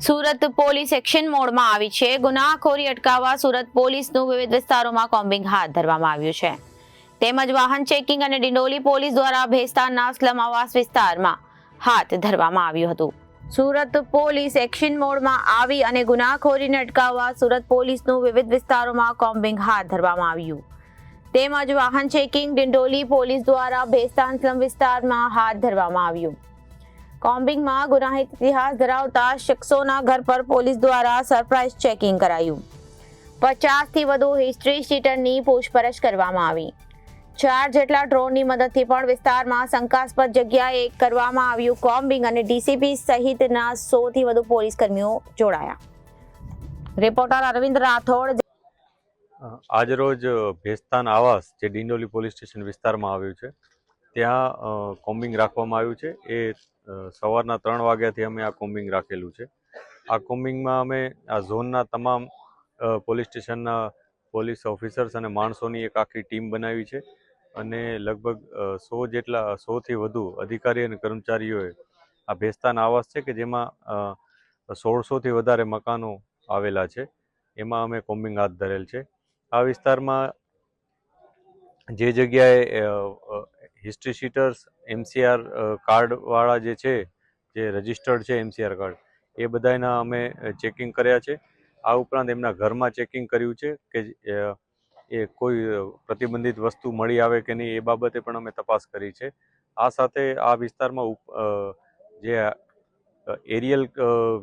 Surat police action મોડમાં આવી છે. ગુનાખોરી અટકાવવા સુરત પોલીસનું વિવિધ વિસ્તારોમાં કોમ્બિંગ હાથ ધરવામાં આવ્યું છે. તેમજ વાહન ચેકિંગ અને ડિંડોલી પોલીસ દ્વારા ભેસ્તાનના સ્લમ આવાસ વિસ્તારમાં હાથ ધરવામાં આવ્યું હતું. સુરત પોલીસ એક્શન મોડમાં આવી અને ગુનાખોરીને અટકાવવા સુરત પોલીસનું વિવિધ વિસ્તારોમાં કોમ્બિંગ હાથ ધરવામાં આવ્યું. તેમજ વાહન ચેકિંગ ડિંડોલી પોલીસ દ્વારા ભેસ્તાન સ્લમ વિસ્તારમાં હાથ ધરવામાં આવ્યું. કોમ્બિંગમાં ગુનાહિત ઇતિહાસ ધરાવતા શખ્સોના ઘર પર પોલીસ દ્વારા સરપ્રાઇઝ ચેકિંગ કરાયું. 50 થી વધુ હિસ્ટ્રી શીટરની પૂછપરછ કરવામાં આવી. 4 જેટલા ડ્રોનની મદદથી પણ વિસ્તારમાં શંકાસ્પદ જગ્યાએ કરવામાં આવ્યું કોમ્બિંગ અને ડીસીપી સહિતના 100 થી વધુ પોલીસ કર્મીઓ જોડાયા. રિપોર્ટર અરવિંદ રાઠોડ. આજરોજ ભેસ્તાન આવાસ જે ડિંડોલી પોલીસ સ્ટેશન વિસ્તારમાં આવ્યું છે ત્યાં કોમ્બિંગ રાખવામાં આવ્યું છે. એ સવારના 3 વાગ્યાથી અમે આ કોમ્બિંગ રાખેલું છે. આ કોમ્બિંગમાં અમે આ ઝોનના તમામ પોલીસ સ્ટેશનના પોલીસ ઓફિસર્સ અને માણસોની એક આખી ટીમ બનાવી છે અને લગભગ 100 થી વધુ અધિકારી અને કર્મચારીઓએ આ ભેસ્તાન આવાસ છે કે જેમાં 1600 થી વધારે મકાનો આવેલા છે એમાં અમે કોમ્બિંગ હાથ ધરેલ છે. આ વિસ્તારમાં જે જગ્યાએ હિસ્ટ્રી શીટર્સ એમસીઆર કાર્ડવાળા જે છે, જે રજિસ્ટર્ડ છે એમસીઆર કાર્ડ, એ બધાના અમે ચેકિંગ કર્યા છે. આ ઉપરાંત એમના ઘરમાં ચેકિંગ કર્યું છે કે એ કોઈ પ્રતિબંધિત વસ્તુ મળી આવે કે નહીં એ બાબતે પણ અમે તપાસ કરી છે. આ સાથે આ વિસ્તારમાં જે એરિયલ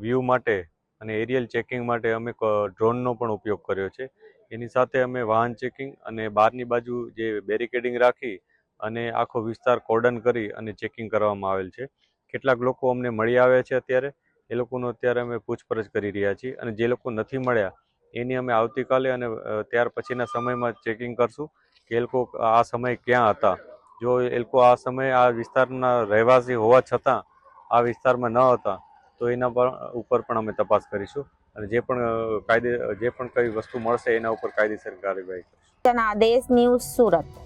વ્યૂ માટે અને એરિયલ ચેકિંગ માટે અમે ડ્રોનનો પણ ઉપયોગ કર્યો છે. એની સાથે અમે વાહન ચેકિંગ અને બહારની બાજુ જે બેરિકેડિંગ રાખી અને આખો વિસ્તાર કોર્ડન કરી અને ચેકિંગ કરવામાં આવેલ છે. કેટલાક લોકો અમને મળી આવ્યા છે અત્યારે, એ લોકોનો અત્યારે અમે પૂછપરછ કરી રહ્યા છીએ અને જે લોકો નથી મળ્યા એની અમે આવતીકાલે અને ત્યાર પછીના સમયમાં ચેકિંગ કરશું કે એ લોકો આ સમયે ક્યાં હતા. જો એ લોકો આ સમયે આ વિસ્તારના રહેવાસી હોવા છતાં આ વિસ્તારમાં ન હતા તો એના ઉપર પણ અમે તપાસ કરીશું અને જે પણ કઈ વસ્તુ મળશે એના ઉપર કાયદેસર કાર્યવાહી કરીશું. આદેશ ન્યૂઝ સુરત.